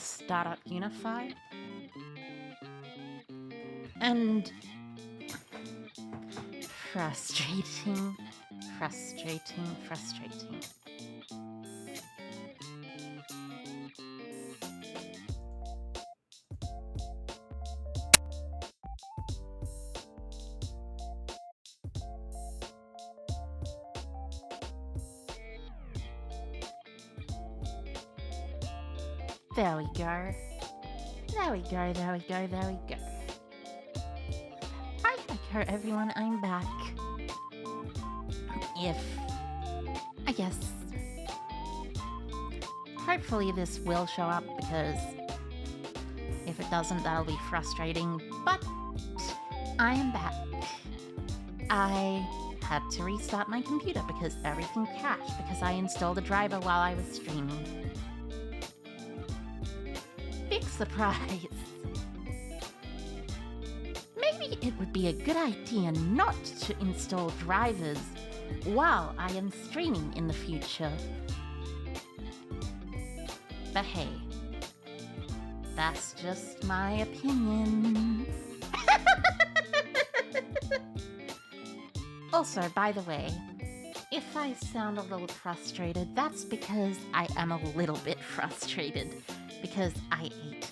Startup Unify. And frustrating. There we go. Hi, everyone, I'm back. Hopefully this will show up, because if it doesn't, that'll be frustrating. But I am back. I had to restart my computer because everything crashed because I installed a driver while I was streaming. Big surprise. Maybe it would be a good idea not to install drivers while I am streaming in the future. But hey, that's just my opinion. Also, by the way, if I sound a little frustrated, that's because I am a little bit frustrated, because I ate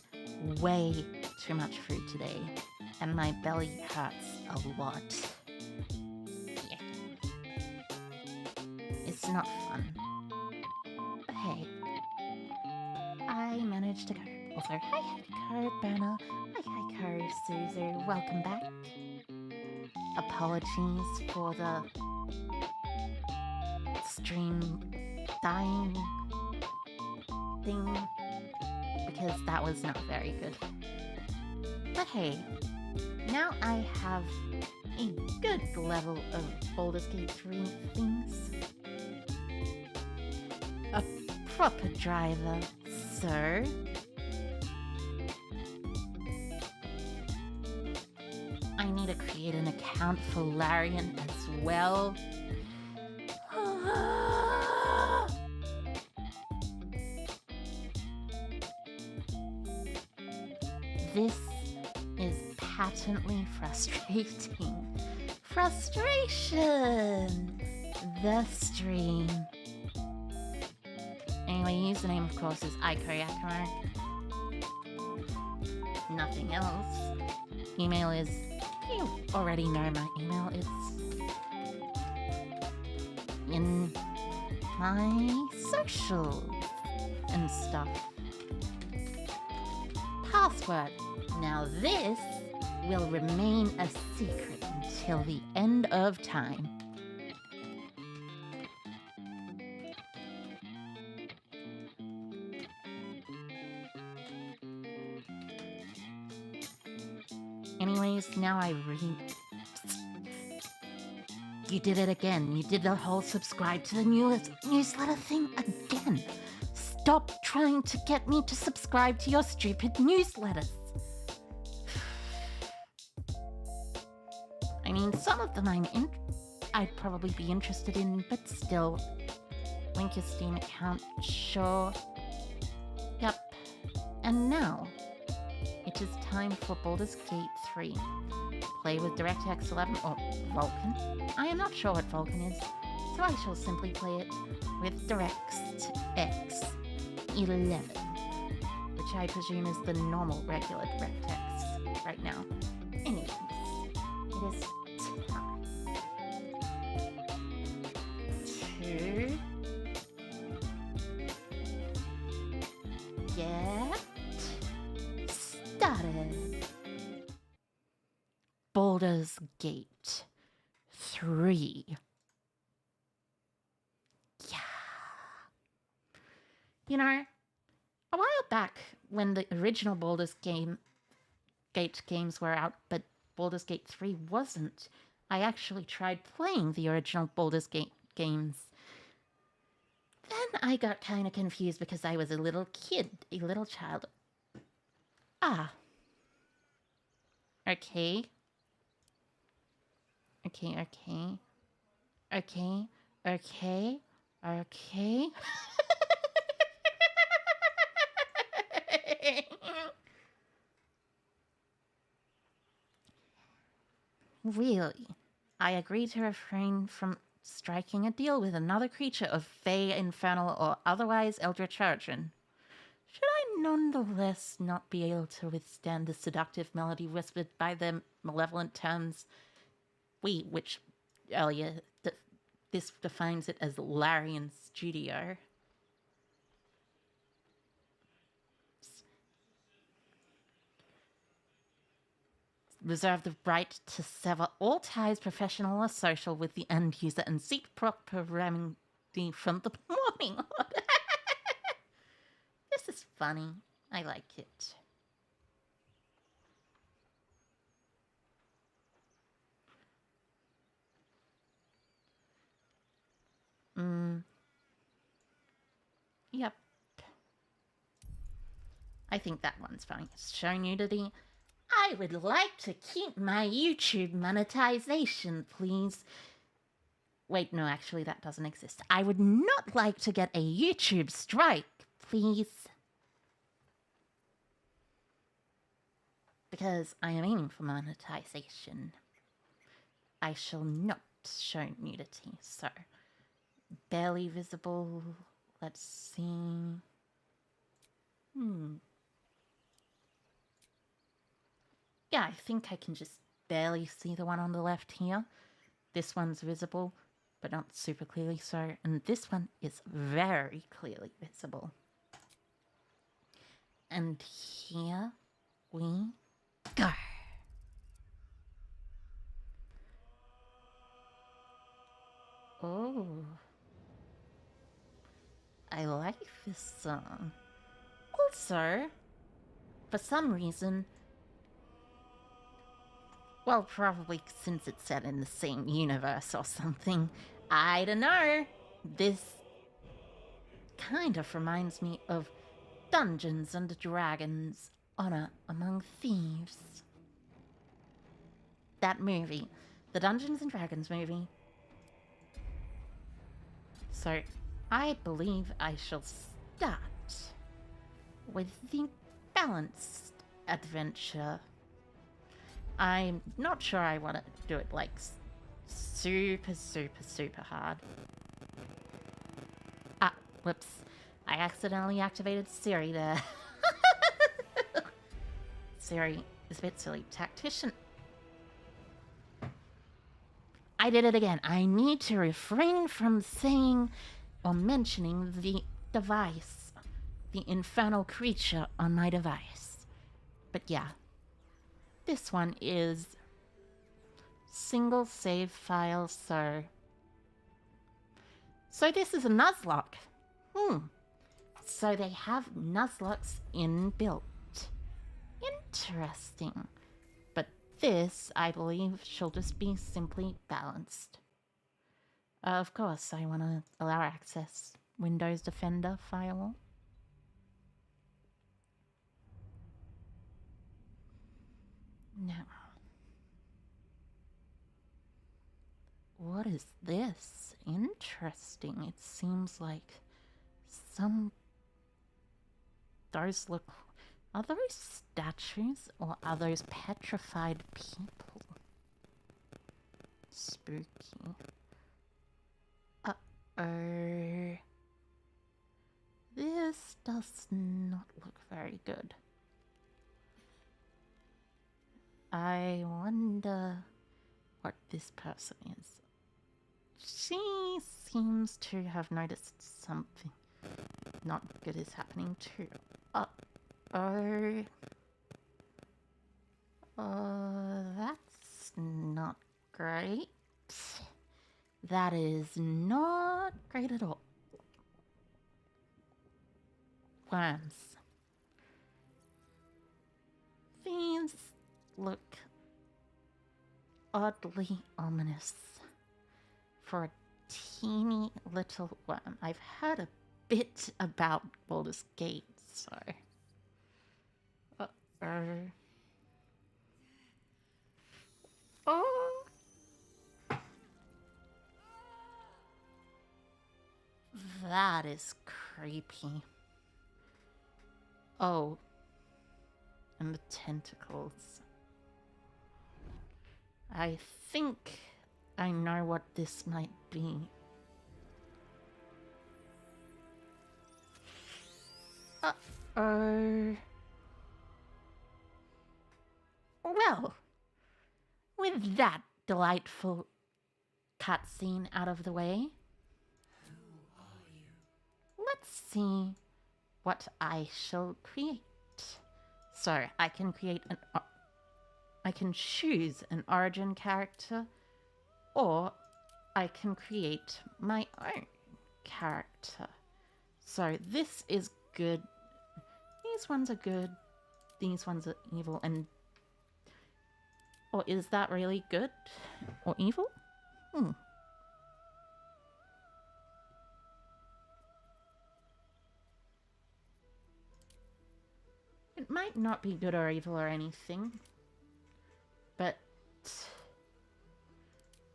way too much food today, and my belly hurts a lot. Yeah. It's not fun. But hey, I managed to go. Also, hi Heiko, Banner. Hi Heiko, Suzu. Welcome back. Apologies for the stream dying thing, because that was not very good. But hey, now I have a good level of Baldur's Gate 3 things. A proper driver, so I need to create an account for Larian as well. This is patently frustrating. Frustration! The stream. Anyway, username, of course, is Ikoyakamo. Nothing else. Email is... You already know my email. It's in my socials and stuff. Password. Now this will remain a secret until the end of time. Anyways, now I You did it again. You did the whole subscribe to the newsletter thing again. Stop trying to get me to subscribe to your stupid newsletters. I mean, some of them I'd probably be interested in, but still. Link your Steam account, sure. Yep. And now, it is time for Baldur's Gate 3. Play with DirectX 11 or Vulkan. I am not sure what Vulkan is, so I shall simply play it with DirectX 11, which I presume is the normal, regular DirectX right now. Anyways, it is time to get started. Baldur's Gate 3. Yeah. You know, a while back when the original Baldur's Gate games were out, but Baldur's Gate 3 wasn't, I actually tried playing the original Baldur's Gate games. Then I got kind of confused because I was a little child. Ah. Okay. Really, I agree to refrain from striking a deal with another creature of fey, infernal, or otherwise eldritch origin. Should I nonetheless not be able to withstand the seductive melody whispered by the malevolent terms which earlier, this defines it as Larian Studio. Reserve the right to sever all ties, professional or social, with the end user and seek proper remedy from the morning order. This is funny. I like it. Yep. I think that one's funny. Show nudity. I would like to keep my YouTube monetization, please. Wait, no, actually, that doesn't exist. I would not like to get a YouTube strike, please. Because I am aiming for monetization. I shall not show nudity, so barely visible. Let's see. Yeah, I think I can just barely see the one on the left here. This one's visible, but not super clearly so. And this one is very clearly visible. And here we go. Oh. I like this song. Also, for some reason, well, probably since it's set in the same universe or something, I don't know, this kind of reminds me of Dungeons and Dragons: Honor Among Thieves. That movie, the Dungeons and Dragons movie. So, I believe I shall start with the balanced adventure. I'm not sure I want to do it like super, super, super hard. Ah, whoops. I accidentally activated Siri there. Siri is a bit silly. Tactician. I did it again. I need to refrain from saying or mentioning the device, the infernal creature on my device. But yeah, this one is single save file, so this is a Nuzlocke. So they have Nuzlocks inbuilt. Interesting. But this, I believe, shall just be simply balanced. Of course, I want to allow access. Windows Defender firewall. Now, what is this? Interesting. It seems like those look... Are those statues or are those petrified people? Spooky. Uh-oh. This does not look very good. I wonder what this person is. She seems to have noticed something not good is happening too. Uh-oh. That's not great. That is not great at all. Worms. These look oddly ominous for a teeny little worm. I've heard a bit about Baldur's Gate, so... Uh-oh. Oh! That is creepy. Oh, and the tentacles. I think I know what this might be. Uh-oh. Well, with that delightful cutscene out of the way, let's see what I shall create. So I can create I can choose an origin character, or I can create my own character. So this is good. These ones are good. These ones are evil. And or is that really good or evil? It might not be good or evil or anything, but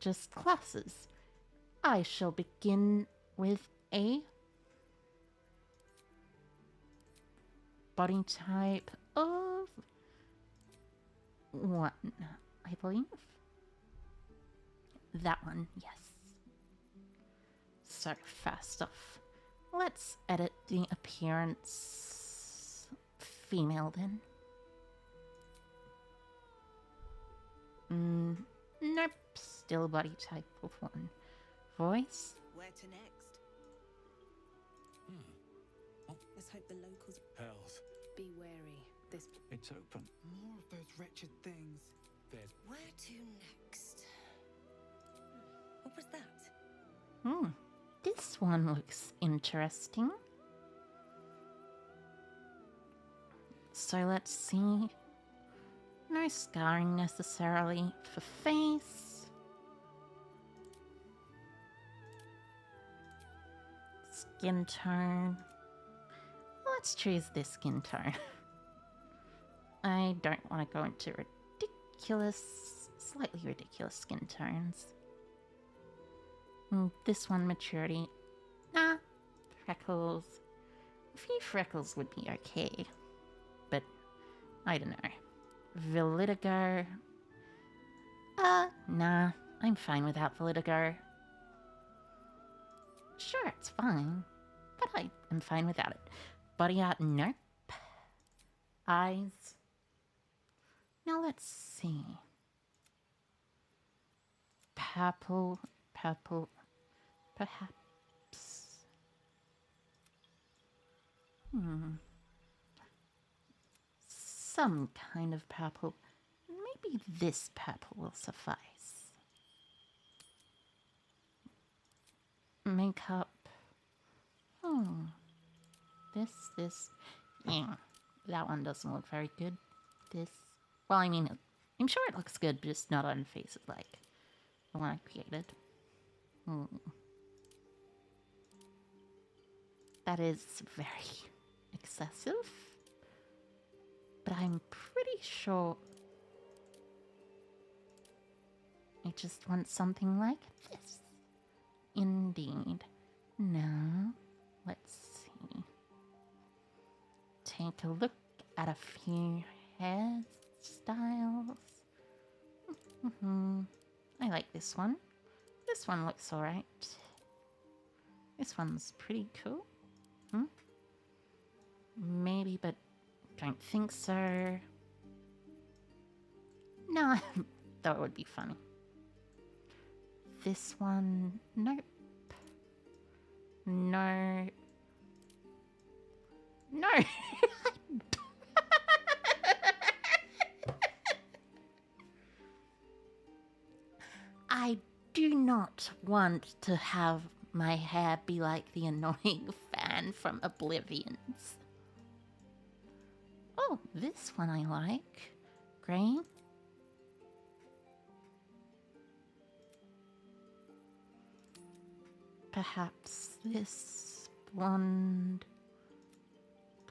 just classes. I shall begin with a body type of 1, I believe. That one, yes. So first off, let's edit the appearance. Female then. Nope, still body type of 1. Voice. Where to next? Let's hope the locals. Health. Be wary. This. It's open. More of those wretched things. There's. Where to next? What was that? This one looks interesting. So let's see. No scarring necessarily for face. Skin tone. Let's choose this skin tone. I don't want to go into slightly ridiculous skin tones. This one, maturity. Nah, freckles. A few freckles would be okay. But, I don't know. Vertigo. Nah, I'm fine without vertigo. Sure, it's fine. But I am fine without it. Body art, nope. Eyes. Now let's see. Purple, perhaps. Some kind of purple. Maybe this purple will suffice. Makeup. This. Yeah, that one doesn't look very good. This. Well, I mean, I'm sure it looks good, but just not on faces like the one I created. That is very excessive. But I'm pretty sure I just want something like this. Indeed. Now, let's see. Take a look at a few hairstyles. I like this one. This one looks alright. This one's pretty cool. Maybe, but don't think so. No, though it would be funny. This one, nope. No. No. I do not want to have my hair be like the annoying fan from Oblivion's. Oh, this one I like. Grey. Perhaps this blonde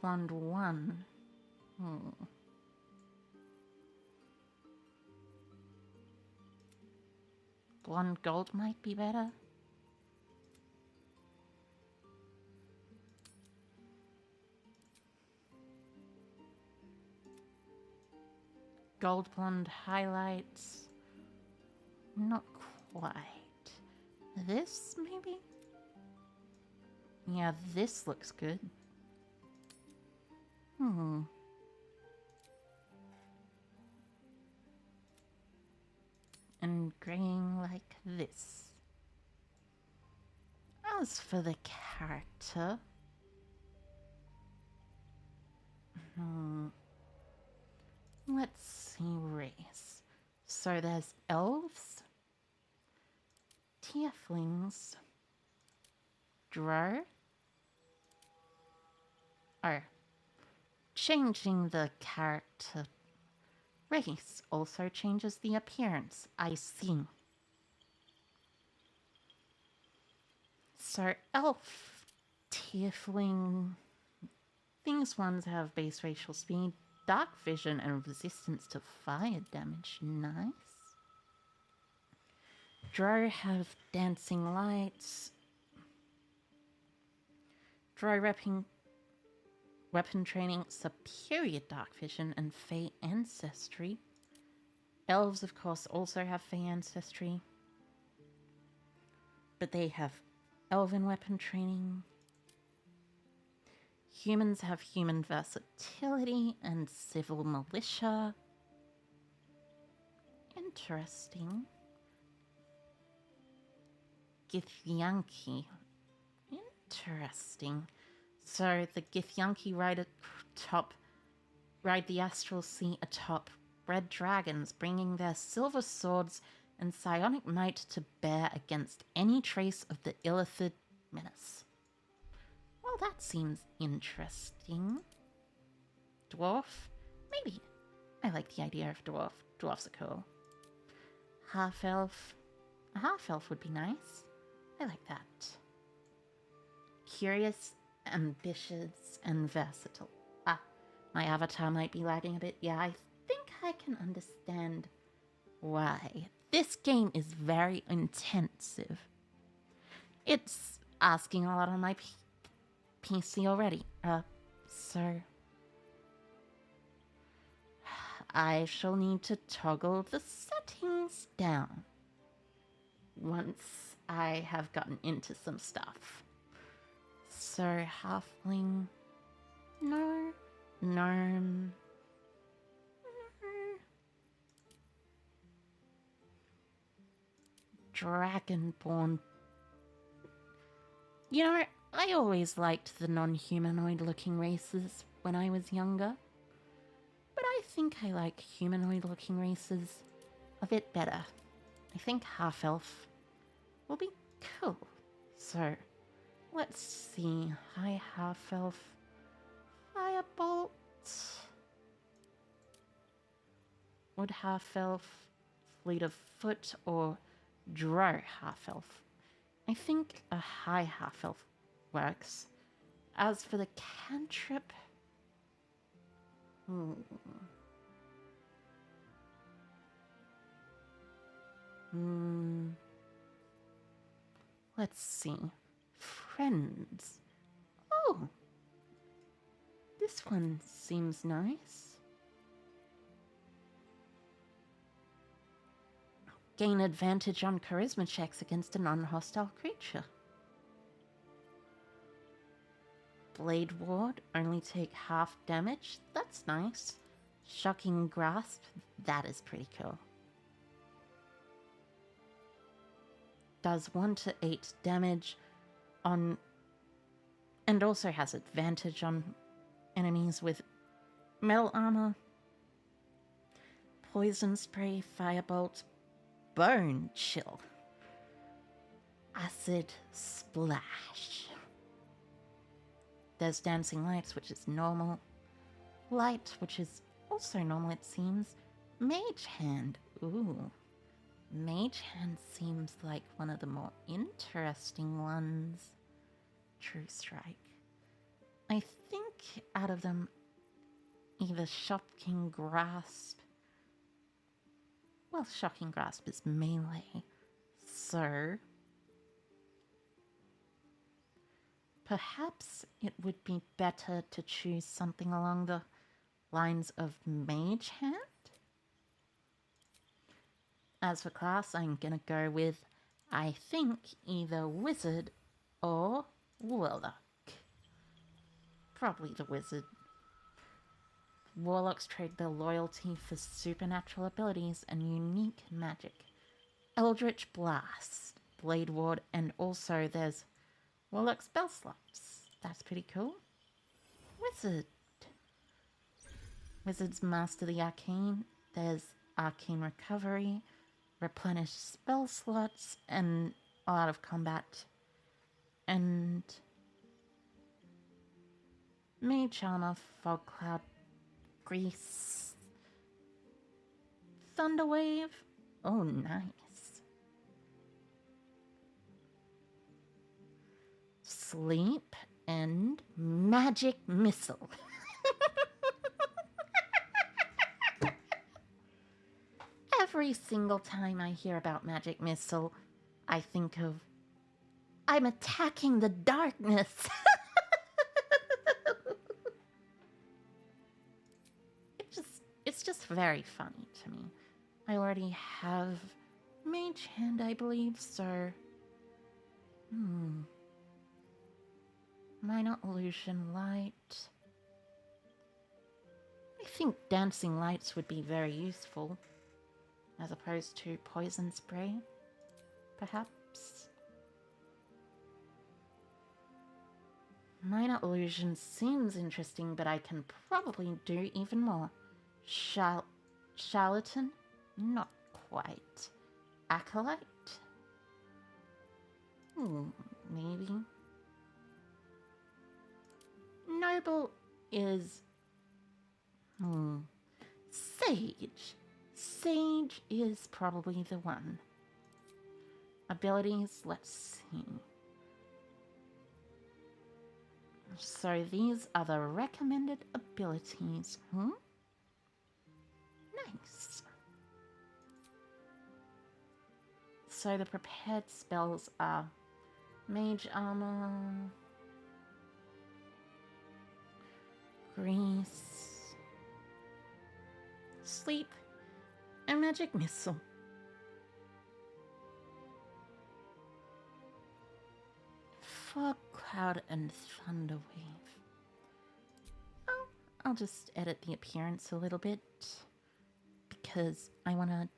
one. Blonde gold might be better. gold blonde highlights. Not quite. This, maybe? Yeah, this looks good. And graying like this. As for the character... Let's see race. So there's elves, tieflings, drow. Oh, changing the character race also changes the appearance. I see. So elf, tiefling, these ones have base racial speed, dark vision, and resistance to fire damage. Nice. Drow have dancing lights. Drow weapon training, superior dark vision, and Fey ancestry. Elves, of course, also have Fey ancestry. But they have elven weapon training. Humans have human versatility and civil militia. Interesting. Githyanki. Interesting. So the Githyanki ride the astral sea atop red dragons, bringing their silver swords and psionic might to bear against any trace of the Illithid menace. Well, that seems interesting. Dwarf? Maybe. I like the idea of dwarf. Dwarfs are cool. Half-elf? A half-elf would be nice. I like that. Curious, ambitious, and versatile. Ah, my avatar might be lagging a bit. Yeah, I think I can understand why. This game is very intensive. It's asking a lot on my PC already. So I shall need to toggle the settings down once I have gotten into some stuff. So halfling, no, gnome, no, dragonborn. You know, I always liked the non-humanoid looking races when I was younger, but I think I like humanoid looking races a bit better. I think half-elf will be cool. So, let's see. High half-elf. Firebolt. Would half-elf, fleet of foot, or drow half-elf? I think a high half-elf works. As for the cantrip... Let's see. Friends. Oh! This one seems nice. Gain advantage on charisma checks against a non-hostile creature. Blade Ward, only take half damage. That's nice. Shocking Grasp, that is pretty cool. Does 1 to 8 damage on... and also has advantage on enemies with metal armor. Poison Spray, Firebolt, Bone Chill. Acid Splash. There's Dancing Lights, which is normal. Light, which is also normal, it seems. Mage Hand. Ooh. Mage Hand seems like one of the more interesting ones. True Strike. I think out of them, either Shocking Grasp... well, Shocking Grasp is melee, so... perhaps it would be better to choose something along the lines of Mage Hand? As for class, I'm gonna go with, I think, either wizard or warlock. Probably the wizard. Warlocks trade their loyalty for supernatural abilities and unique magic. Eldritch Blast, Blade Ward, and also there's Warlock spell slots. That's pretty cool. Wizard. Wizards master the arcane. There's Arcane Recovery, Replenish spell slots, and a lot of combat. And Mage Armor, Fog Cloud, Grease, Thunderwave. Oh, nice. Sleep and Magic Missile. Every single time I hear about Magic Missile, I think of, I'm attacking the darkness. It's just very funny to me. I already have Mage Hand, I believe, so... Minor Illusion Light. I think Dancing Lights would be very useful, as opposed to Poison Spray, perhaps. Minor Illusion seems interesting, but I can probably do even more. Charlatan? Not quite. Acolyte? Maybe. Noble is... Sage. Sage is probably the one. Abilities, let's see. So these are the recommended abilities. Nice. So the prepared spells are Mage Armor, Grease, Sleep, and Magic Missile. Fog Cloud and Thunderwave. Oh, I'll just edit the appearance a little bit because I want to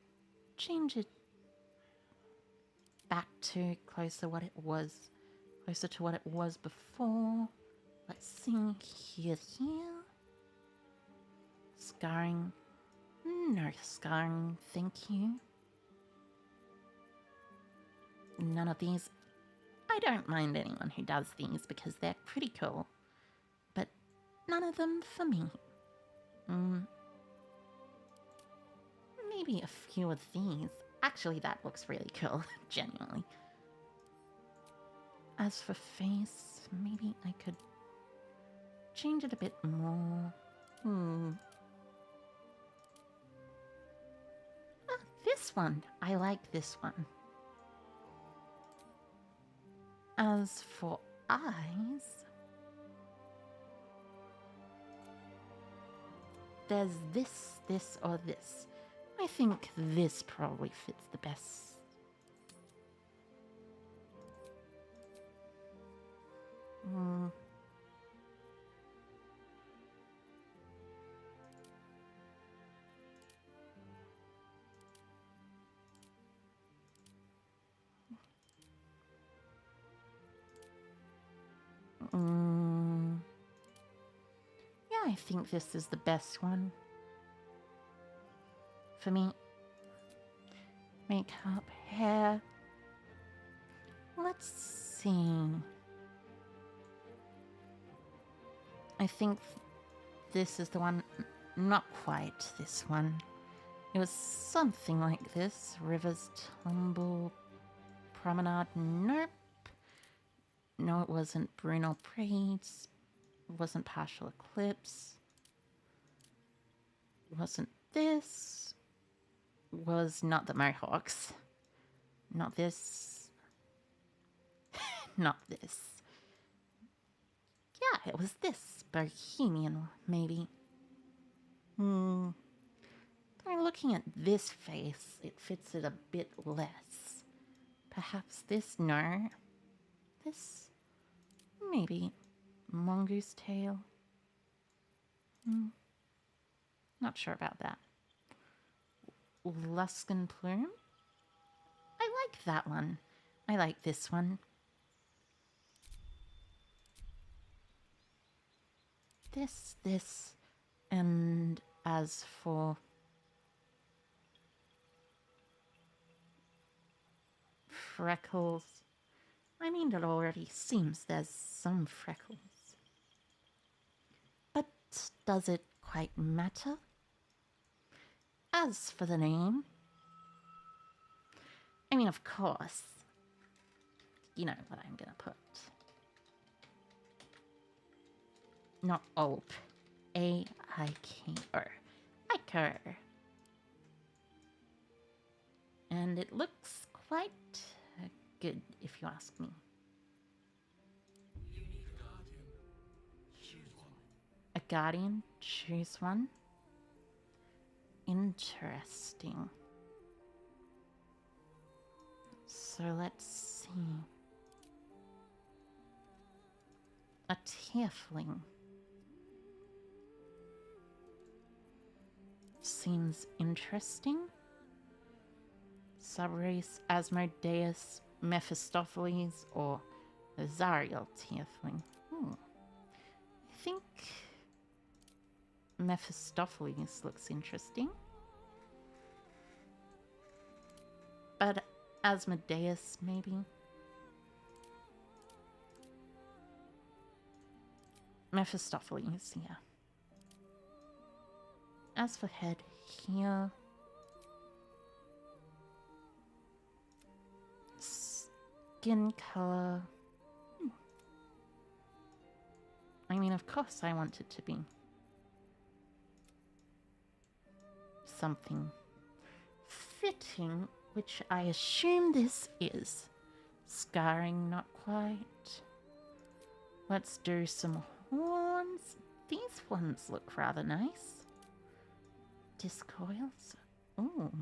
change it back to closer to what it was before. Let's see, here. Scarring. No scarring, thank you. None of these. I don't mind anyone who does these because they're pretty cool. But none of them for me. Maybe a few of these. Actually, that looks really cool, genuinely. As for face, maybe I could change it a bit more. This one. I like this one. As for eyes, there's this, or this. I think this probably fits the best. Yeah, I think this is the best one. For me. Makeup, hair. Let's see. I think this is the one. Not quite this one. It was something like this. Rivers Tumble. Promenade. Nope. No, it wasn't Bruno Praise. It wasn't Partial Eclipse. It wasn't this. Was not the Mohawks. Not this. Not this. Yeah, it was this. Bohemian, maybe. But I'm looking at this face, it fits it a bit less. Perhaps this, no. This, maybe. Mongoose tail. Not sure about that. Luskan plume? I like that one. I like this one. This, and as for freckles, I mean, it already seems there's some freckles. But does it quite matter? As for the name, I mean, of course, you know what I'm gonna put. Not Alp. A-I-K-O. Ico. And it looks quite good, if you ask me. You need a guardian. Choose one. A guardian? Choose one? Interesting. So let's see. A tiefling. Seems interesting. Subrace Asmodeus Mephistopheles or Zariel tiefling. I think Mephistopheles looks interesting. But Asmodeus, maybe? Mephistopheles, yeah. As for head here, skin color. I mean, of course I want it to be something fitting, which I assume this is. Scarring, not quite. Let's do some horns. These ones look rather nice. Disc coils. Ooh.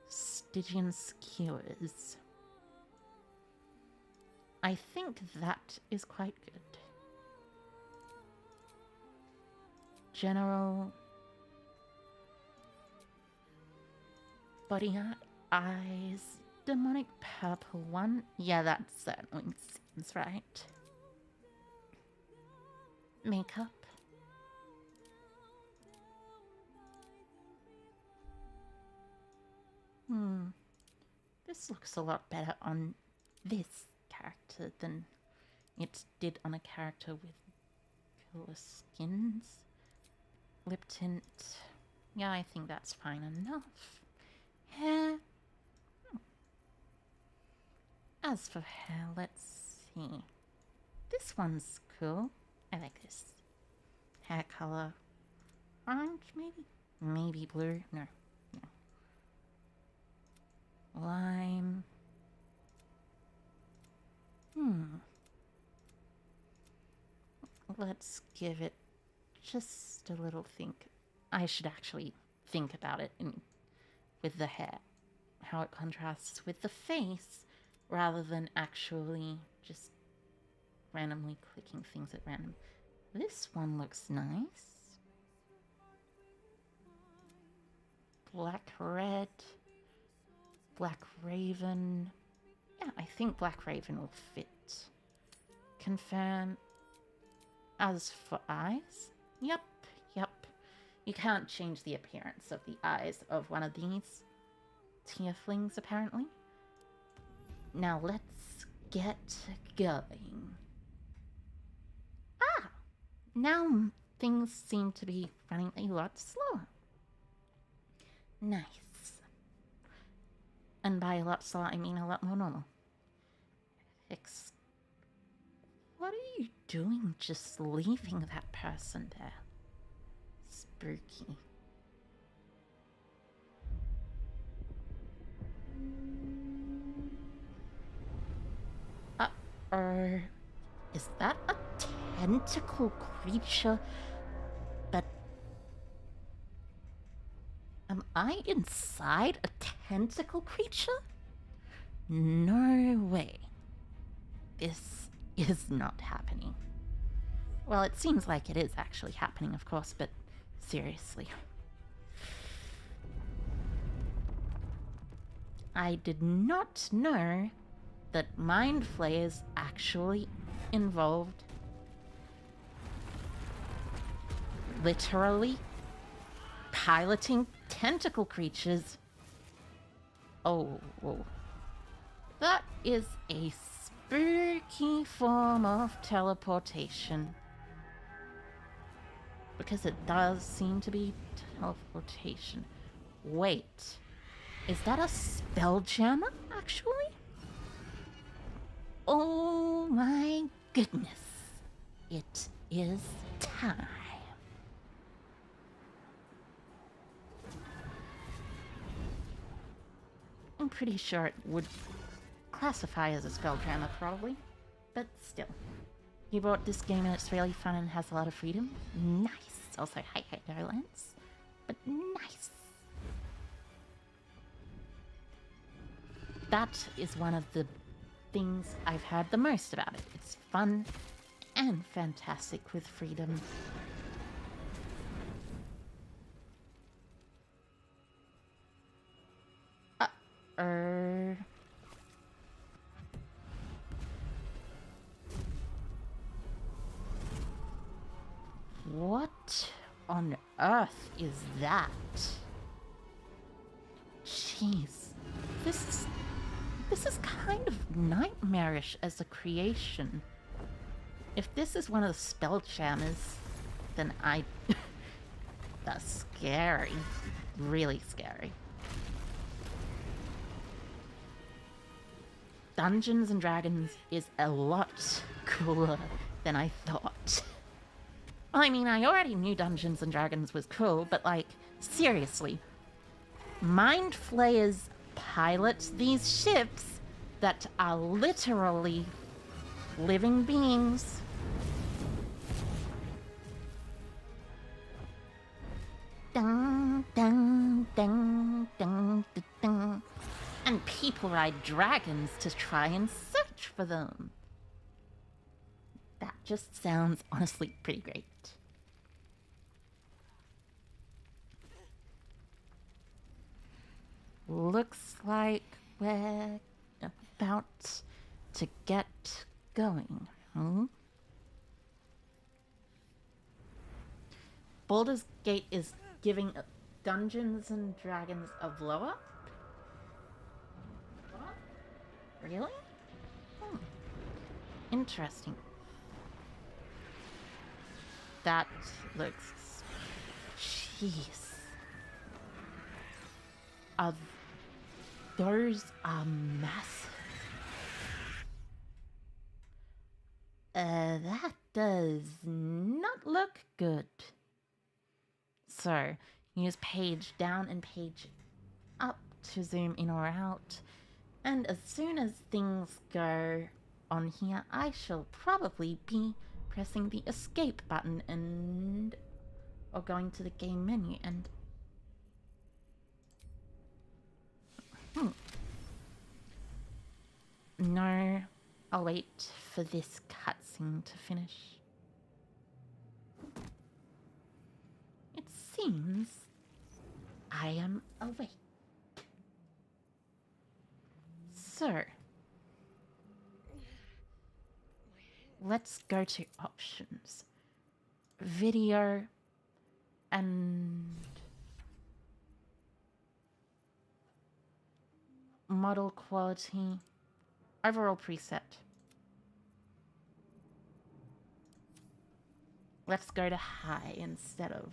Stygian skewers. I think that is quite good. General body art, eyes, demonic purple one. Yeah, that certainly seems right. Makeup. This looks a lot better on this character than it did on a character with cooler skins. Lip tint. Yeah, I think that's fine enough. Hair. As for hair, let's see. This one's cool. I like this. Hair color. Orange, maybe? Maybe blue. No. Lime. Let's give it just a little think. I should actually think about it with the hair. How it contrasts with the face rather than actually just randomly clicking things at random. This one looks nice. Black red. Black Raven. Yeah, I think Black Raven will fit. Confirm. As for eyes, yep. You can't change the appearance of the eyes of one of these tieflings, apparently. Now let's get going. Now things seem to be running a lot slower. Nice. And by a lot slower, I mean a lot more normal. What are you doing just leaving that person there? Spooky. Uh-oh. Is that a tentacle creature? But Am I inside a tentacle creature? No way. This is not happening. Well, it seems like it is actually happening, of course, but seriously. I did not know that mind flayers actually involved literally piloting tentacle creatures. Oh, that is a spooky form of teleportation. Because it does seem to be teleportation. Wait, is that a spelljammer, actually? Oh my goodness. It is time. I'm pretty sure it would classify as a spelljammer, probably. But still. You bought this game and it's really fun and has a lot of freedom. Nice. Also, hi, Lance. But nice. That is one of the things I've heard the most about it. It's fun and fantastic with freedom. What on earth is that? Jeez. This is kind of nightmarish as a creation. If this is one of the spelljammers, then that's scary. Really scary. Dungeons and Dragons is a lot cooler than I thought. I mean, I already knew Dungeons and Dragons was cool, but like, seriously. Mind Flayers pilot these ships that are literally living beings. Dun, dun, dun, dun, dun, dun. And people ride dragons to try and search for them. That just sounds honestly pretty great. Looks like we're about to get going. Baldur's Gate is giving Dungeons and Dragons a blow up? What? Really? Interesting. That looks... Jeez. Those are massive. That does not look good. So, use page down and page up to zoom in or out. And as soon as things go on here, I shall probably be pressing the escape button and... or going to the game menu and... No, I'll wait for this cutscene to finish. It seems I am awake. So, let's go to options. Video and model quality. Overall preset. Let's go to high instead of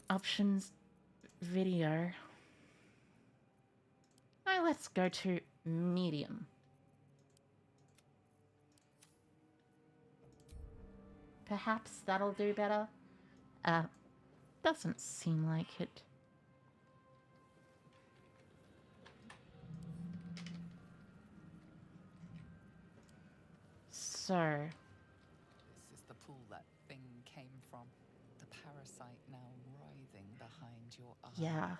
options, video. Now let's go to medium. Perhaps that'll do better. Doesn't seem like it. So, This is the pool that thing came from. The parasite now writhing behind your eye. Yeah.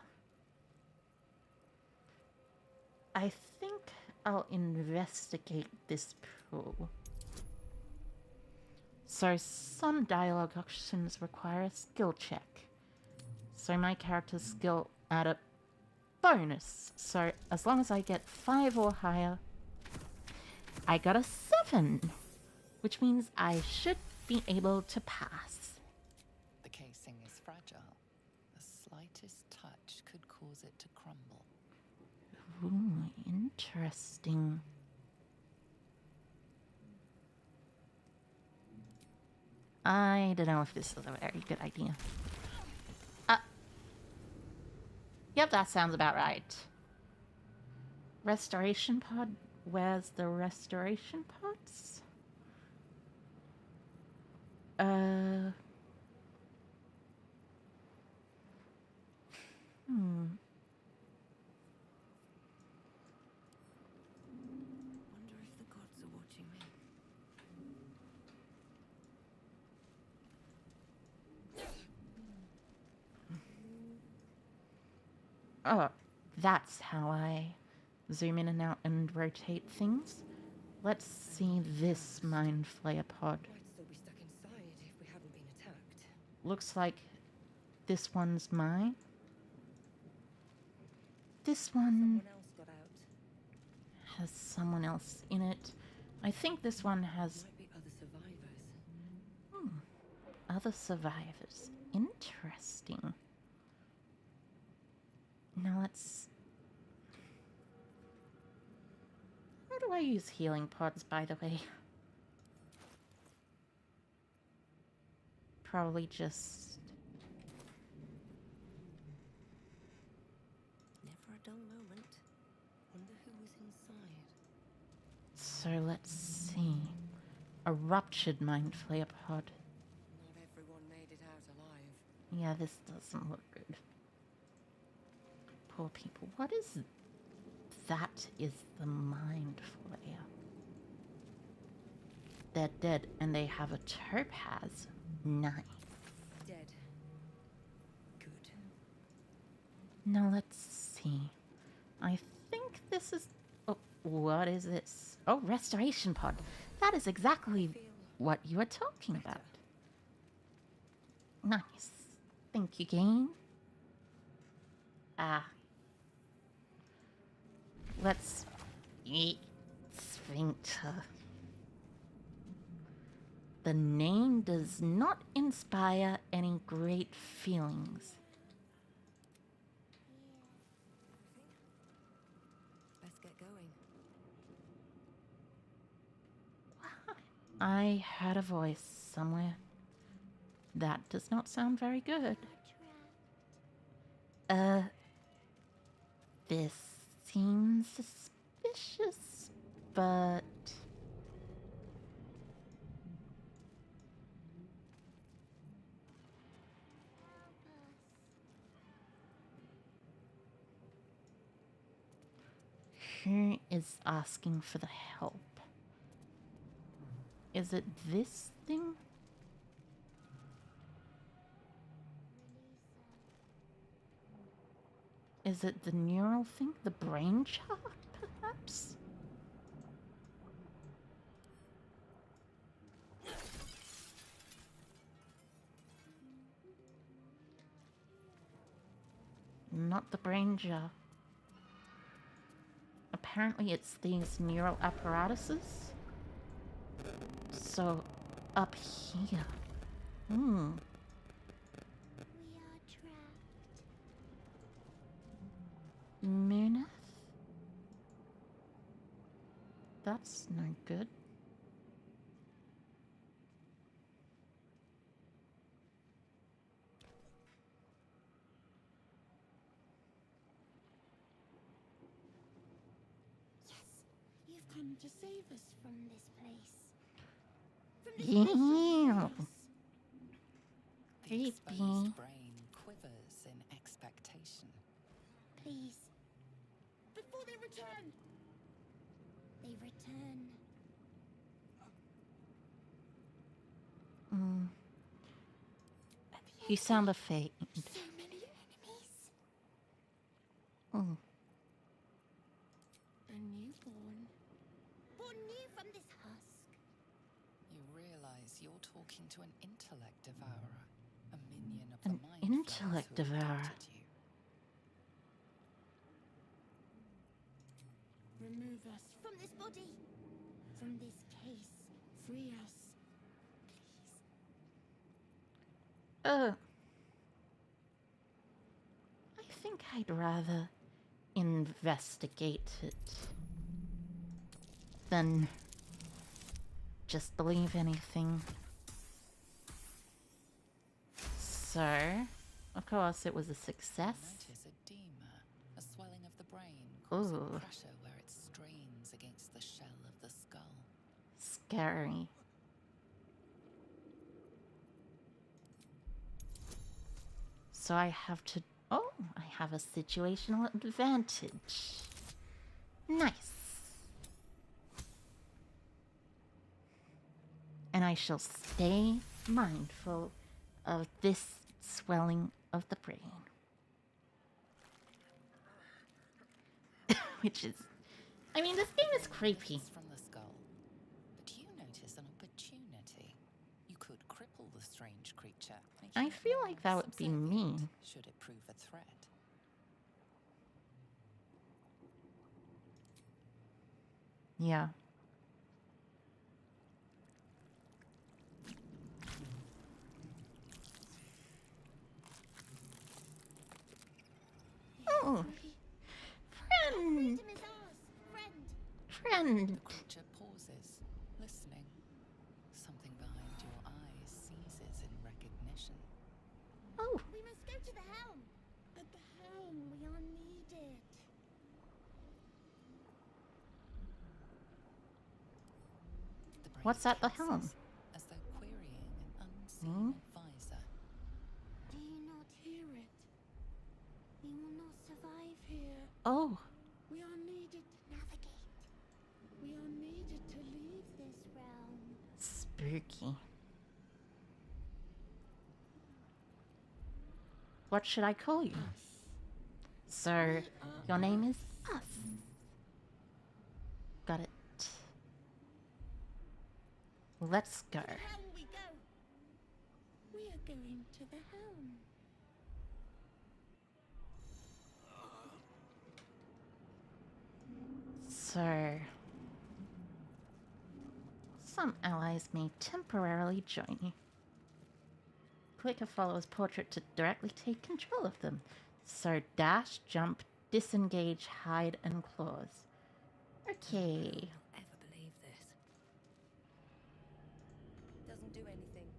I think I'll investigate this pool. So some dialogue options require a skill check. So my character's skill at a bonus. So as long as I get 5 or higher, I got a 7, which means I should be able to pass. The casing is fragile. The slightest touch could cause it to crumble. Ooh, interesting. I don't know if this is a very good idea. Yep, that sounds about right. Restoration pod? Where's the restoration pods? Wonder if the gods are watching me. Oh, that's how I zoom in and out and rotate things. Let's see this mind flayer pod. Might still be stuck inside if we haven't been attacked. Looks like this one's mine. This one Someone else got out. has someone else in it. I think this one has Might be other survivors. other survivors. Interesting. Now let's... How do I use healing pods, by the way? Probably just... Never a dull moment. Wonder who was inside. So let's see. A ruptured mind flayer pod. Not everyone made it out alive. Yeah, this doesn't look good. Poor people. What is... That is the mind flayer. They're dead and they have a topaz. Nice. Dead. Good. Now let's see. I think this is... Oh, what is this? Oh, restoration pod. That is exactly what you were talking about. Nice. Thank you, game. Let's eat sphincter. The name does not inspire any great feelings. Best get going. I heard a voice somewhere. That does not sound very good. This seems suspicious, but... Who is asking for the help? Is it this thing? Is it the neural thing? The brain chart, perhaps? Not the brain jar. Apparently it's these neural apparatuses. So, up here. We are trapped. Munith? That's no good. Yes, you've come to save us from this place. From this Yeah. place. The Creepy. exposed brain quivers in expectation. Please. Before they return. They return. Mm. At the You sound a faint. So many enemies. Oh, A newborn. Born new from this husk. You realize you're talking to an intellect devourer, a minion of An the mind intellect flayers who devourer. adopted you. Remove us from this body. From this case. Free us. Please. I think I'd rather investigate it than just believe anything. So, of course, it was a success. Notice edema, a swelling of the brain, causing Ooh. pressure where it strains against the shell of the skull. Scary. So I have to... Oh, I have a situational advantage. Nice. And I shall stay mindful of this swelling of the brain. Which is... I mean, this game is creepy. It's from the skull. But you notice an opportunity. You could cripple the strange creature. I making it feel more like that would be me. subservient, should it prove a threat. Yeah. Oh, friend, Freedom is ours, friend. friend. The creature pauses, listening. Something behind your eyes seizes in recognition. Oh, We must go to the helm. At the helm, we are needed. The brain What's at the tenses, helm? as though querying an unseen Hmm? advisor. Do you not hear it? We will not survive here. oh, We are needed to navigate. We are needed to leave this realm. spooky. What should I call you? So, your name is Us. Got it. Let's go. To the helm we go. We are going to the helm. So, some allies may temporarily join you. Click a follower's portrait to directly take control of them. So dash, jump, disengage, hide, and claws. Okay. Ever believe this? Doesn't do anything.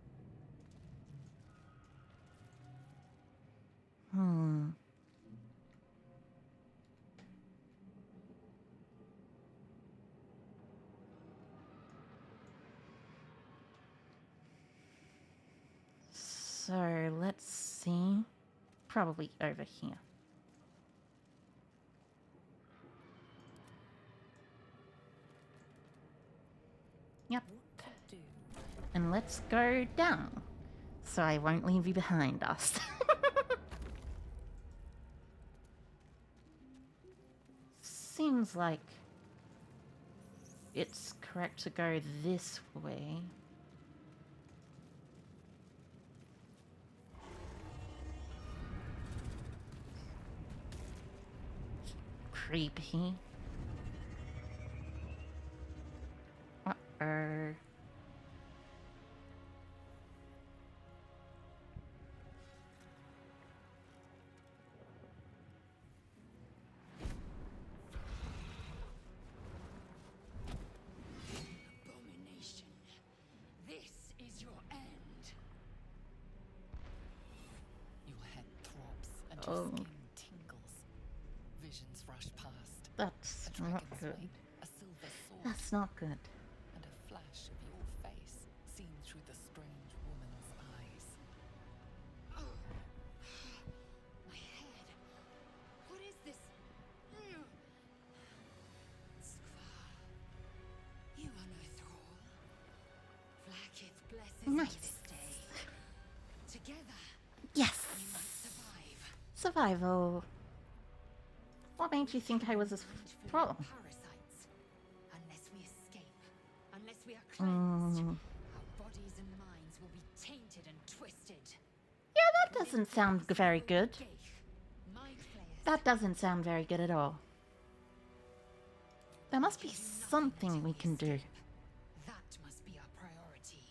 Hmm. So let's see. Probably over here. Yep. What to do? And let's go down. So I won't leave you behind us. Seems like it's correct to go this way. Creepy. Uh-oh. Abomination. This is your end. Your head throbs and Oh. your skin tingles. Visions rush past. That's A not dragon's good. wing, a silver sword, That's not good. and a flash of your face seen through the strange woman's eyes. My head. What is this? Skvar. You are no thrall. Vlaakith blesses you Nice. this day. Together, Yes! We must survive. Survival. What made you think I was a troll? Parasites. Unless we escape, unless we are cleansed, our bodies and minds will be tainted and twisted. Yeah, that doesn't sound very good. Mind flayers. That doesn't sound very good at all. There must be something we can do. That must be our priority.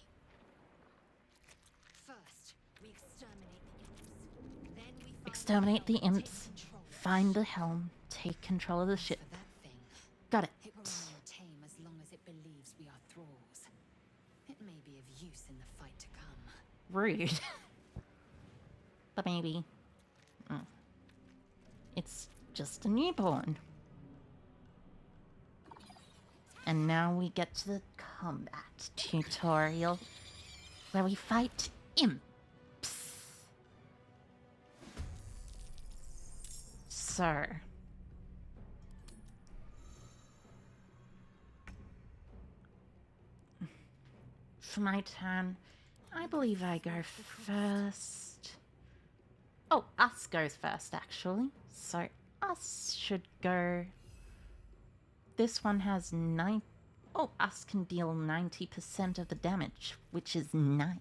First, we exterminate the imps. Then we find Exterminate the helm, take imps, control of the find the ship. helm, take control of the ship. For that thing, Got it. it will remain tame as long as it believes we are thralls. It may be of use in the fight to come. Rude. But maybe. It's just a newborn. And now we get to the combat tutorial where we fight imps. So. For my turn, I believe I go first. Oh, us goes first, actually. So, us should go. This one has 9. Oh, us can deal 90% of the damage, which is nice.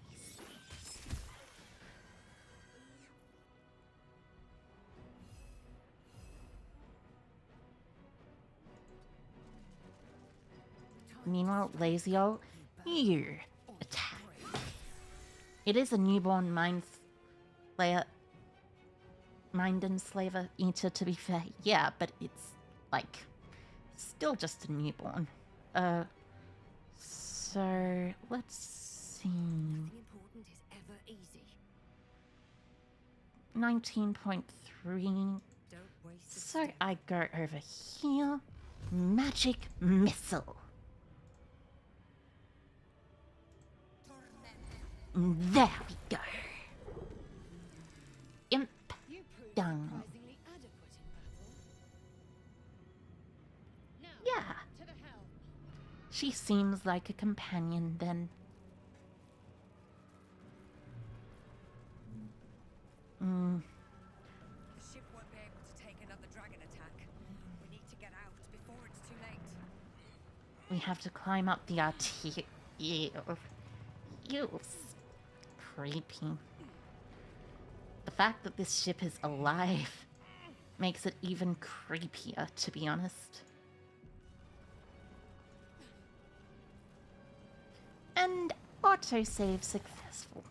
Meanwhile, Lazio, you attack. It is a newborn mind enslaver eater, to be fair. Yeah, but it's like still just a newborn. So let's see. Nothing important is ever easy. 19.3. Don't waste a So step. I go over here. Magic missile. There we go. Imp You proved down. surprisingly adequate in battle. Now, Yeah, to the helm. she seems like a companion then. The ship won't be able to take another dragon attack. We need to get out before it's too late. We have to climb up the arterial. Ew. Creepy. The fact that this ship is alive makes it even creepier, to be honest. And autosave successful.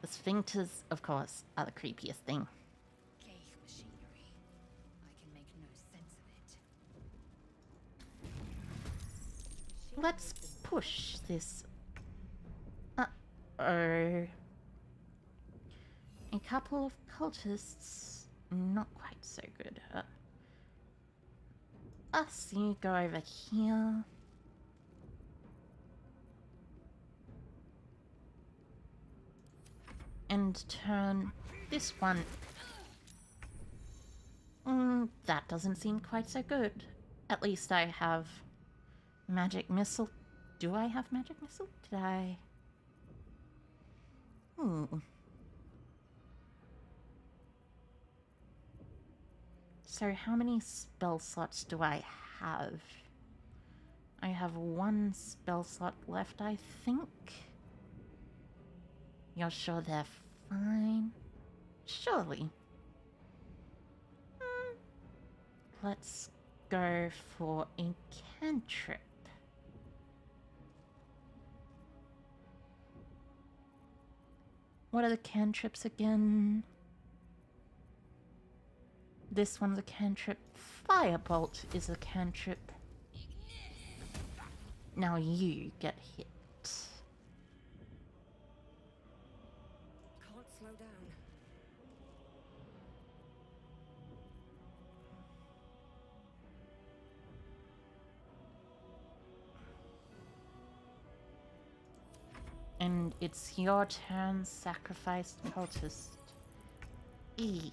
The sphincters, of course, are the creepiest thing. Gave machinery. I can make no sense of it. Let's push this. Uh-oh. A couple of cultists, not quite so good. Us, you go over here. And turn this one. That doesn't seem quite so good. At least I have magic missile. Do I have magic missile? Did I? So how many spell slots do I have? I have 1 spell slot left, I think. You're sure they're fine? Surely. Let's go for a cantrip. What are the cantrips again? This one's a cantrip. Firebolt is a cantrip. Now you get hit. Can't slow down. And it's your turn, sacrificed cultist. E.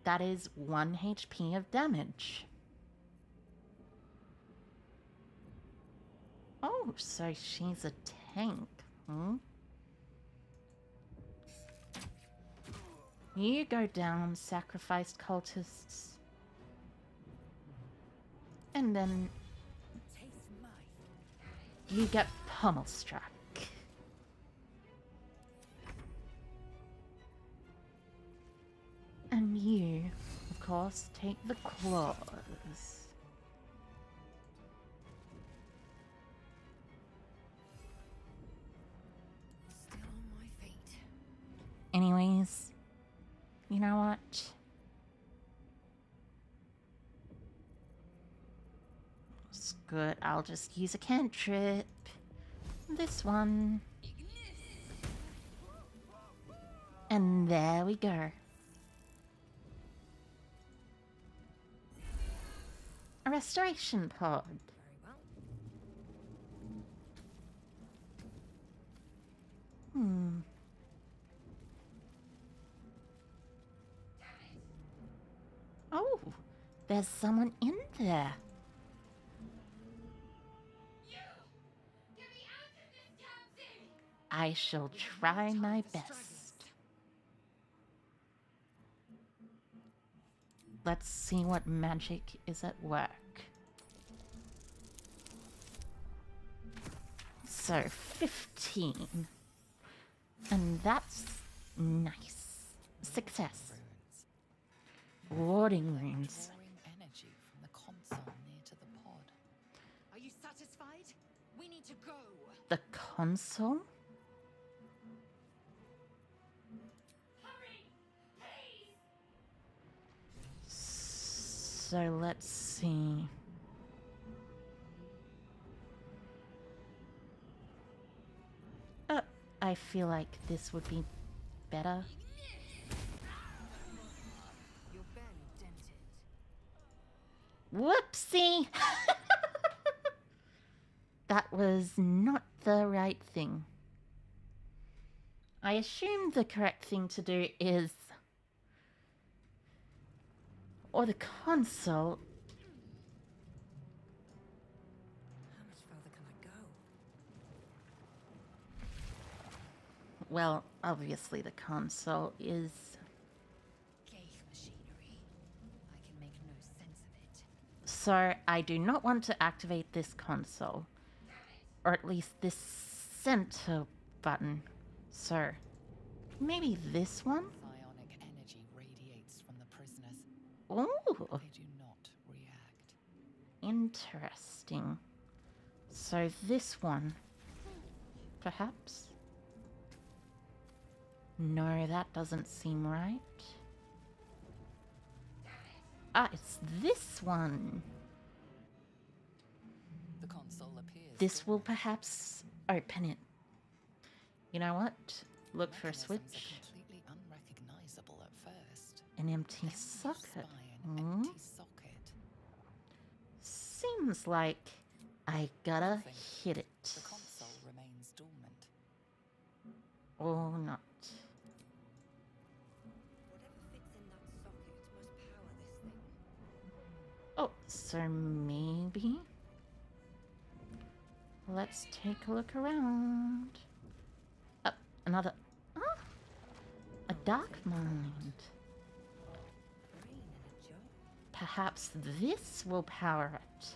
That is 1 HP of damage. Oh, so she's a tank, hmm? You go down, sacrificed cultists. And then Taste mine. you get pummel struck. And you, of course, take the claws. Still on my feet. Anyways, you know what? It's good. I'll just use a cantrip. This one. And there we go. A restoration pod. Very well. Hmm. Oh, there's someone in there. I shall try my best. Let's see what magic is at work. So, 15. And that's nice. Success. Runes. Warding runes. Drawing energy from the console near to the pod. Are you satisfied? We need to go. The console? So let's see. I feel like this would be better. You're barely dented. Whoopsie! That was not the right thing. I assume the correct thing to do is... Or the console. How much further can I go? Well, obviously the console is... Gay machinery. I can make no sense of it. So, I do not want to activate this console. Or at least this center button. So, maybe this one? Psionic energy radiates from the prisoners. Ooh, They do not react. interesting. So this one, perhaps? No, that doesn't seem right. Ah, it's this one. The console appears. This will perhaps open it. You know what? Look for a Mechanisms are switch. completely unrecognizable at first. An empty Then you socket. spy an Hmm? empty socket. Seems like I gotta Nothing. hit it. The console remains dormant. Or not. Whatever fits in that socket must power this thing. Oh, so maybe... Let's take a look around. Another... Ah! A dark mind. Brain in a jar. Perhaps this will power it.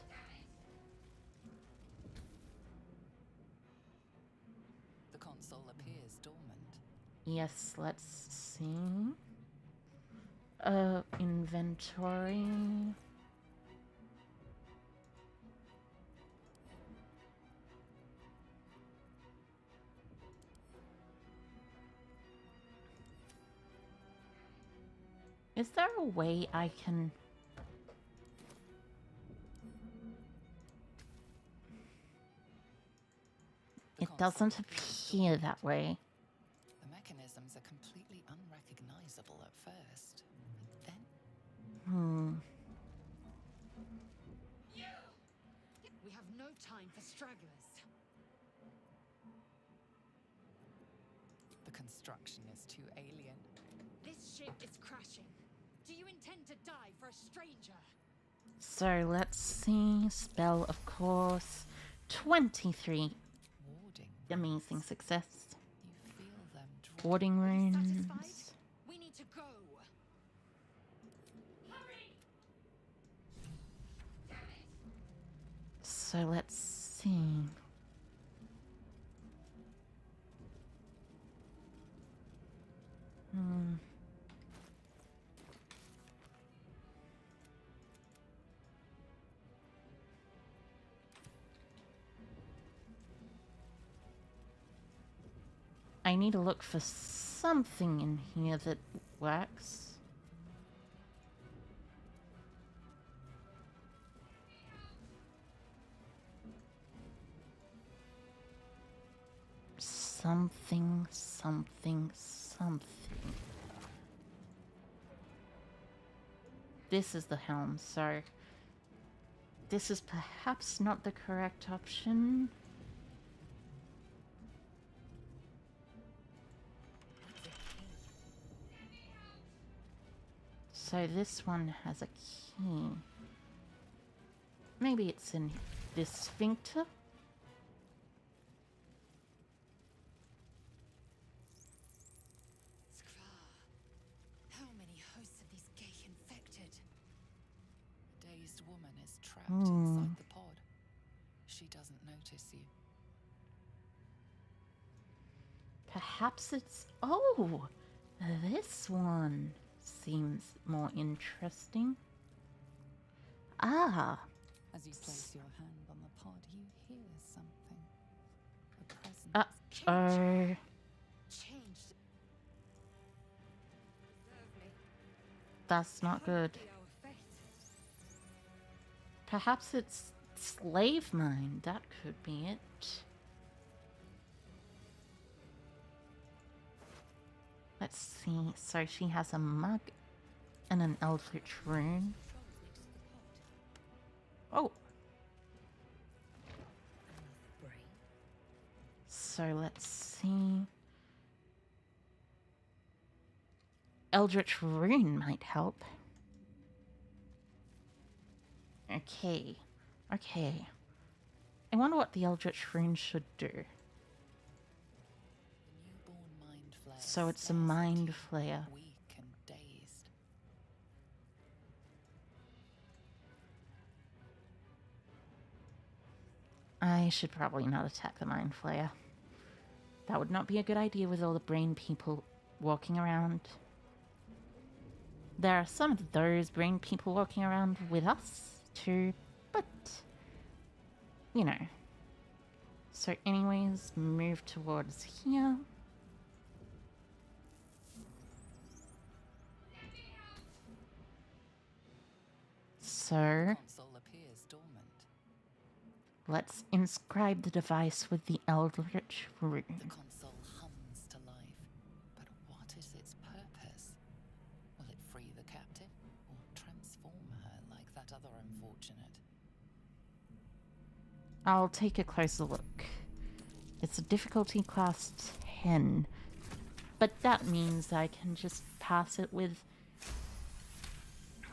The console appears dormant. Yes, let's see. Inventory. Is there a way I can... The It console doesn't appears appear that way. The mechanisms are completely unrecognizable at first. But then Hmm. We have no time for stragglers. the construction is too alien. This ship is crashing. Do you intend to die for a stranger? So let's see. Spell, of course. 23. Warding. Amazing success. You feel them draw. Warding Are you runes. satisfied? We need to go. So let's see. I need to look for something in here that works. Something, something, something. This is the helm, so this is perhaps not the correct option. So this one has a key. Maybe it's in this sphincter? How many hosts of these gay infected? A dazed woman is trapped inside the pod. She doesn't notice you. Perhaps it's... Oh! This one seems more interesting. Ah! As you place your hand on the pod, you hear something. A presence. Uh-oh. Changed. Serve me. That's not good. Be our fate. Perhaps it's slave mind. That could be it. Let's see. So she has a mug and an eldritch rune. Oh. So let's see. Eldritch rune might help. Okay. Okay. I wonder what the eldritch rune should do. The newborn mind flare So it's a stares at mind you, flayer. weak and dazed. I should probably not attack the mind flayer. That would not be a good idea with all the brain people walking around. There are some of those brain people walking around with us too, but you know. So anyways, move towards here. So Console appears dormant. let's inscribe the device with the eldritch rune. The console hums to life. But what is its purpose? Will it free the captive or transform her like that other unfortunate? I'll take a closer look. It's a difficulty class 10, but that means I can just pass it with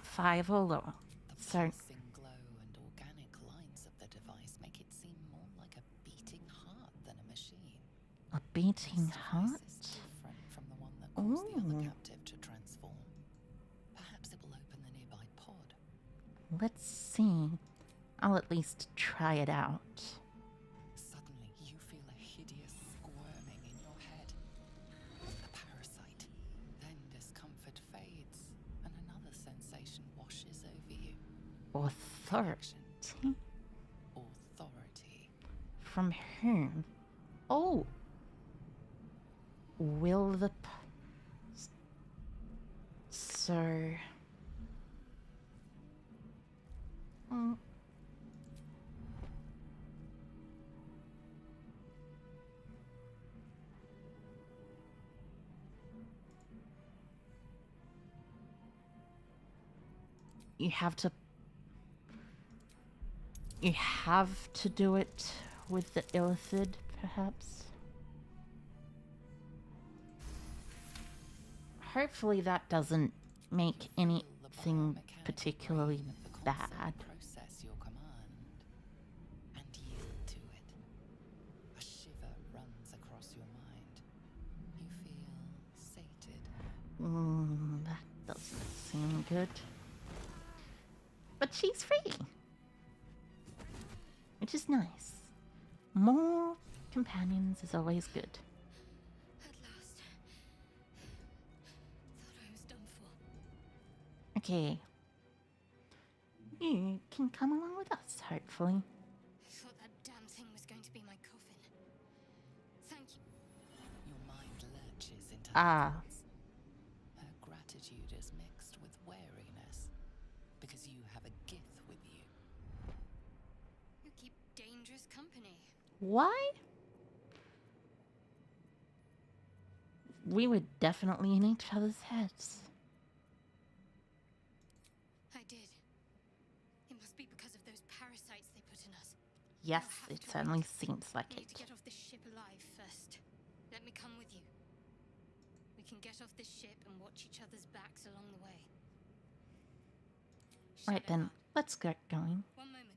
5 or lower. The So, pulsing glow and organic lines of the device make it seem more like a beating heart than a machine. a beating This heart? device is different from the one that caused the other Ooh. captive to transform. Perhaps it will open the nearby pod. Let's see. I'll at least try it out. Suddenly, you feel a hideous squirming in your head. The parasite. Then discomfort fades, and another sensation washes over you. Authority? Authority. From whom? Oh! Will the... So... You have to... You have to do it with the illithid, perhaps? Hopefully that doesn't make anything particularly bad. Process your command and yield to it. A shiver runs across your mind. You feel sated. That doesn't seem good. But she's free. which is nice. More companions is always good. At last. Thought I was done for. Okay. You can come along with us, hopefully. Thought that damn thing was going to be my coffin. Thank you. Your mind lurches into Ah. her thoughts. Her gratitude is mixed with wariness, because you have a gift with you. You keep dangerous company. Why? We were definitely in each other's heads. I did. It must be because of those parasites they put in us. Yes, You'll have it to certainly wait. seems like Need to it. get off this ship alive first. Let me come with you. We can get off this ship and watch each other's backs along the way. Right then, Shadowheart, let's get going. one moment.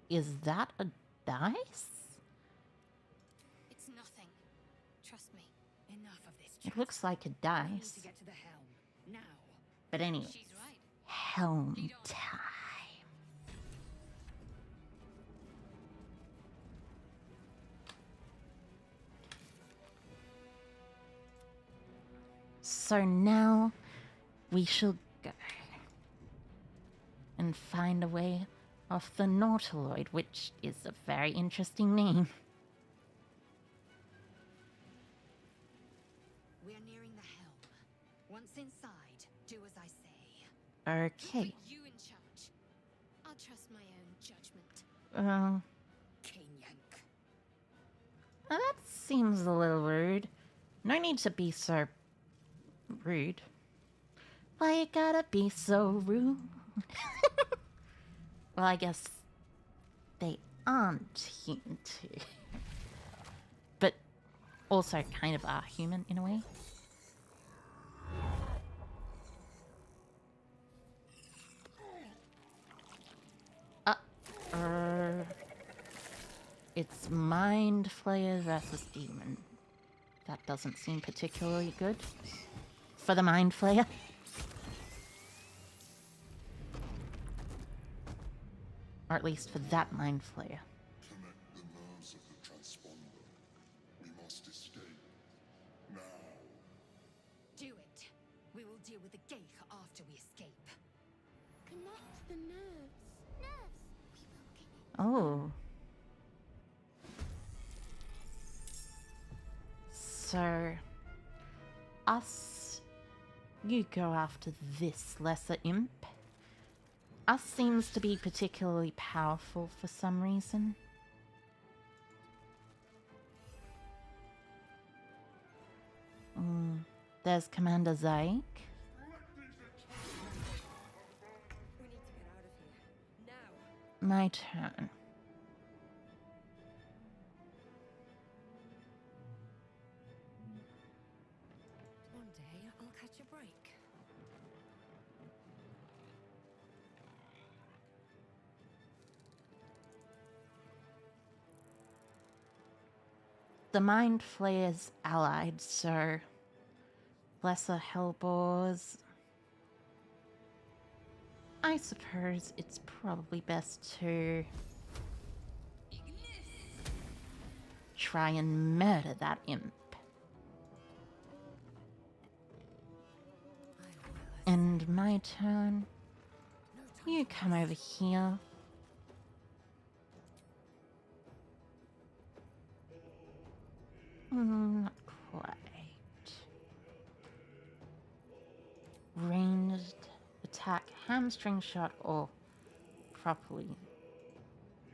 Is that a dice? It's nothing. Trust me. Enough of this. It looks like a We need dice. to get to the helm now. But anyway, She's right. helm Lead on. time. So now we shall go and find a way off the Nautiloid, which is a very interesting name. We're nearing the helm. Once inside, do as I say. Okay. Put you in charge. I'll trust my own judgment. Cane yank. That seems a little rude. No need to be so rude. Why you gotta be so rude? Well, I guess they aren't human too. But also kind of are human in a way. It's Mind Flayer versus Demon. That doesn't seem particularly good for the Mind Flayer. Or at least for that Mind Flayer. Connect the nerves of the transponder. We must escape. Now. Do it. We will deal with the Geich after we escape. Connect the nerves. Nerves. We will connect. Oh. So, us, you go after this lesser imp. Us seems to be particularly powerful for some reason. There's Commander Zaik. We need to get out of here. Now. My turn. One day I'll catch a break. The Mind Flayer's allied, so lesser Hellbores. I suppose it's probably best to try and murder that imp. And my turn. You come over here. Not quite. Ranged attack, hamstring shot, or properly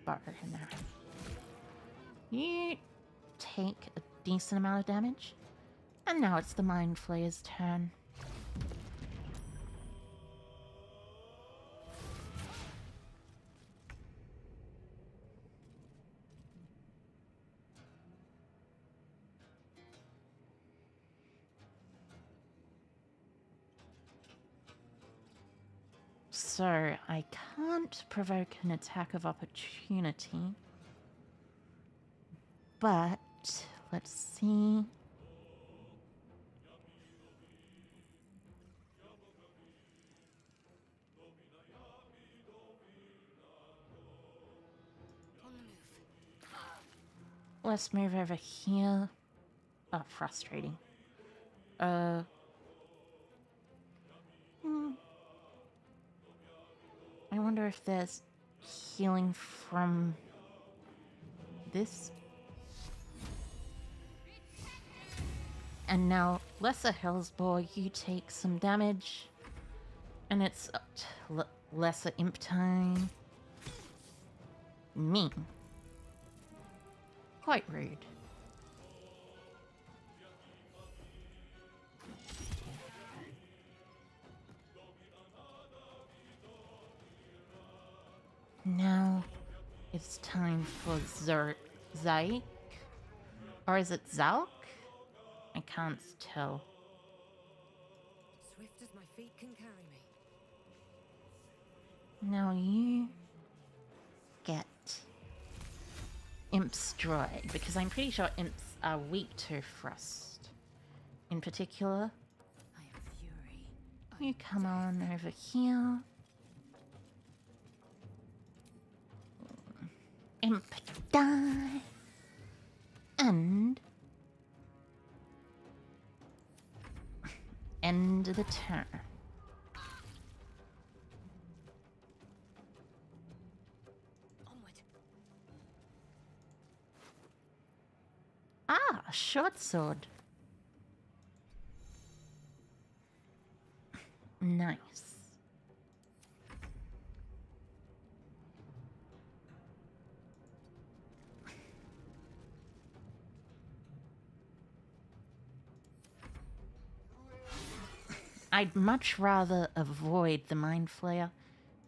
bow and arrow. You take a decent amount of damage. And now it's the Mind Flayer's turn. So, I can't provoke an attack of opportunity. But, let's see. let's move over here. Oh, frustrating. I wonder if there's healing from this. And now, Lesser Hellsbore, you take some damage. And it's up to Lesser Imp time. Mean. Quite rude. Now it's time for Zaik. Or is it Zalk? I can't tell. Swift as my feet can carry me. Now you get Imp Stride, because I'm pretty sure imps are weak to frost. In particular, I am fury. you come on over here. Imp die. And end the turn. Onward. Ah, short sword. Nice. I'd much rather avoid the Mind Flayer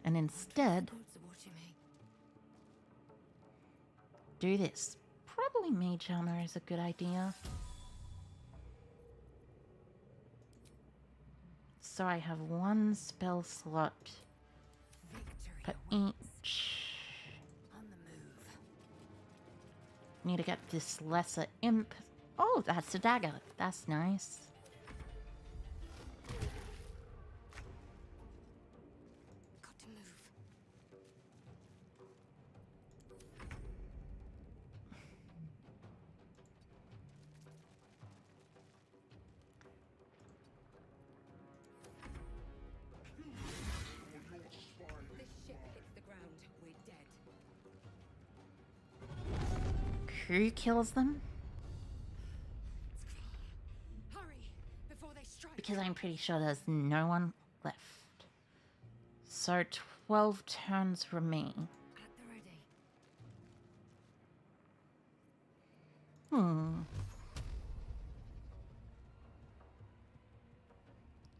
and instead Boots are watching me. do this. Probably Mage Armor is a good idea. So I have one spell slot Victory per awaits. each. On the move. Need to get this Lesser Imp. Oh, that's a dagger. That's nice. Got to move. This ship hits the ground. We're dead. Who kills them? Hurry before they strike. Because I'm pretty sure there's no one left. So 12 turns remain. At the ready.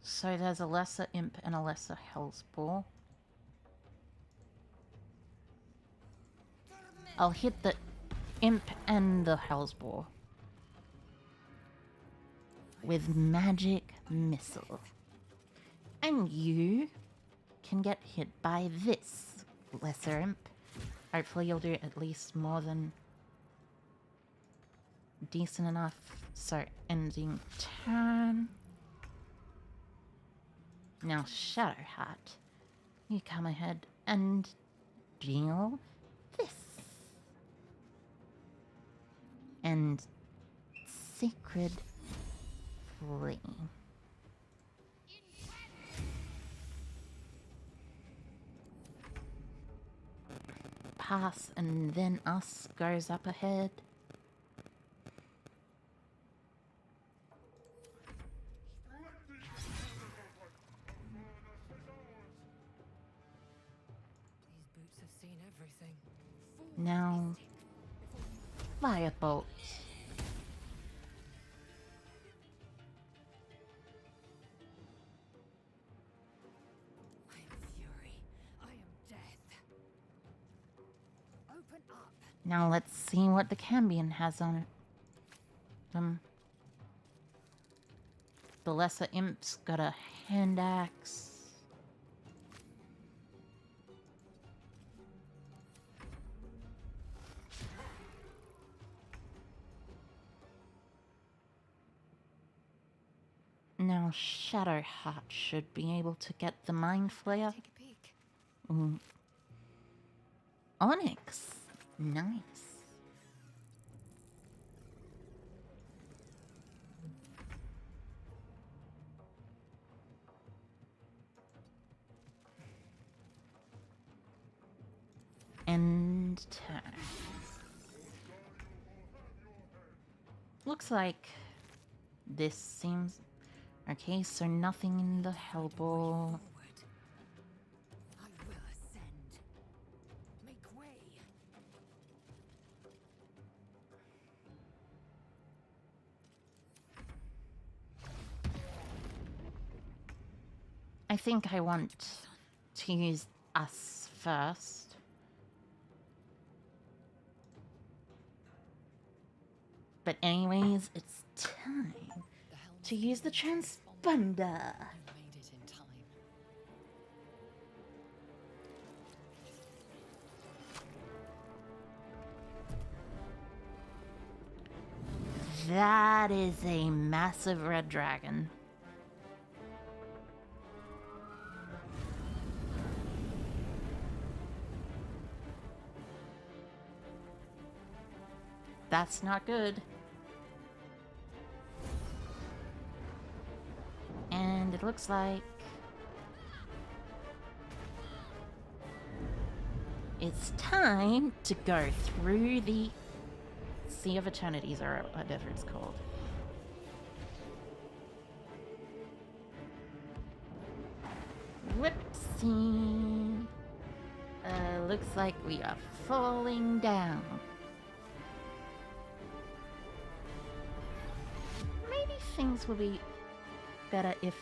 So there's a Lesser Imp and a Lesser Hellsbore. I'll hit the Imp and the Hellsbore with Magic Missile. And you can get hit by this Lesser Imp. Hopefully you'll do at least more than decent enough. So ending turn. Now Shadowheart, you come ahead and deal this. And Sacred Flame. Pass and then us goes up ahead. These boots have seen everything. Now, Firebolt. I am fury. I am death. Open up. Now let's see what the Cambion has on it. The Lesser Imp's got a hand axe. Now Shadowheart should be able to get the Mind Flayer. Take a peek. Onyx. Nice. End turn. Looks like this seems okay, so nothing in the Hellball. Forward. I will ascend. Make way. I think I want to use us first. But anyways, it's time The helm to use the transponder. You made it in time. That is a massive red dragon. That's not good. And it looks like it's time to go through the Sea of Eternities, or whatever it's called. Whoopsie. Looks like we are falling down. Maybe things will be better if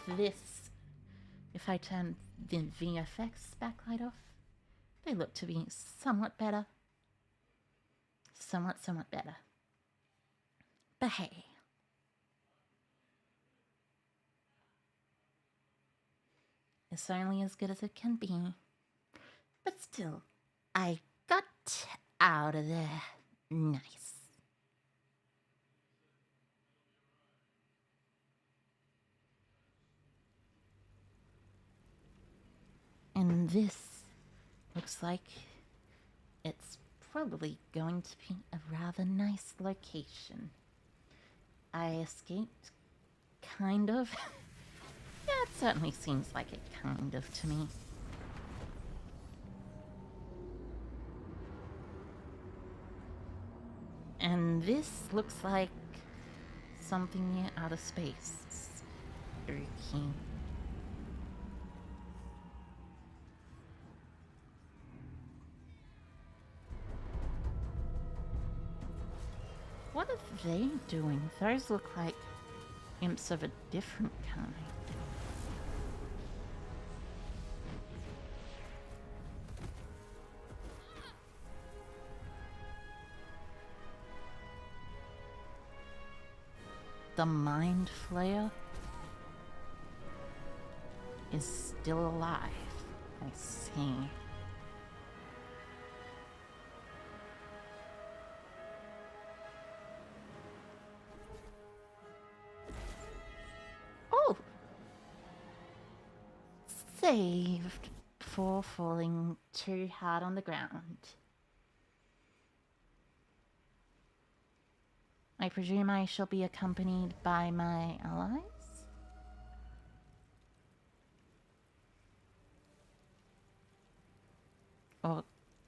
I turn the VFX backlight off. They look to be somewhat better. Somewhat better. But hey. It's only as good as it can be. But still, I got out of there. Nice. And this looks like it's probably going to be a rather nice location. I escaped, kind of. Yeah, it certainly seems like it, kind of, to me. And this looks like something near outer space. Spooky. What are they doing? Those look like imps of a different kind. The Mind Flayer is still alive. I see. Oh! Saved before falling too hard on the ground. I presume I shall be accompanied by my allies? Or,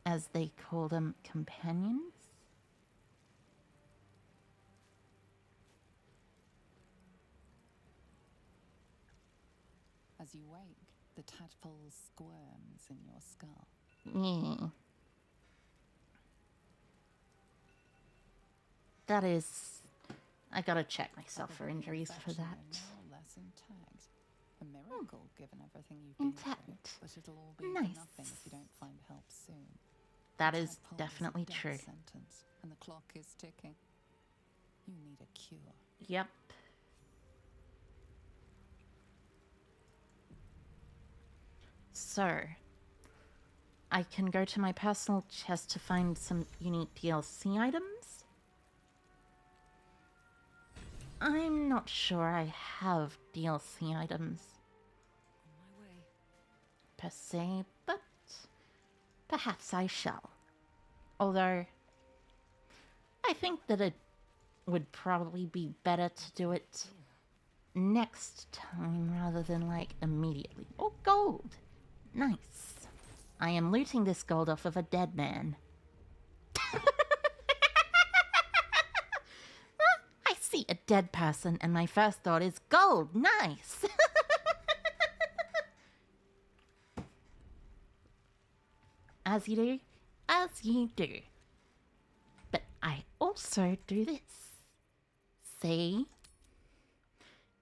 as they call them, companions? As you wake, the tadpole squirms in your skull. Yeah. That is... I gotta check myself for injuries for that. More or less intact. A miracle, given everything you've been through. Intact. But it'll all be Nice. for nothing if you don't find help soon. That The is tadpole definitely a death true. sentence, and the clock is ticking. You need a cure. Yep. So, I can go to my personal chest to find some unique DLC items. I'm not sure I have DLC items On my way. per se, but perhaps I shall. Although, I think that it would probably be better to do it next time rather than like immediately. Oh, gold! Nice. I am looting this gold off of a dead man. I see a dead person and my first thought is gold. Nice. As you do. As you do. But I also do this. See?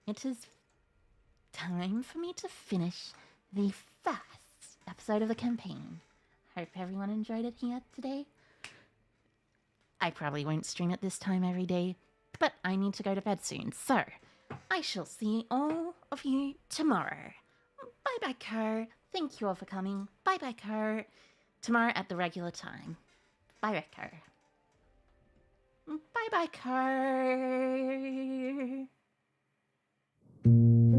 It is time for me to finish the first episode of the campaign. Hope everyone enjoyed it here today. I probably won't stream it this time every day, but I need to go to bed soon, so I shall see all of you tomorrow. Bye-bye, Co. Thank you all for coming. Bye-bye, Co. Tomorrow at the regular time. Bye-bye, Co. Bye-bye, Co.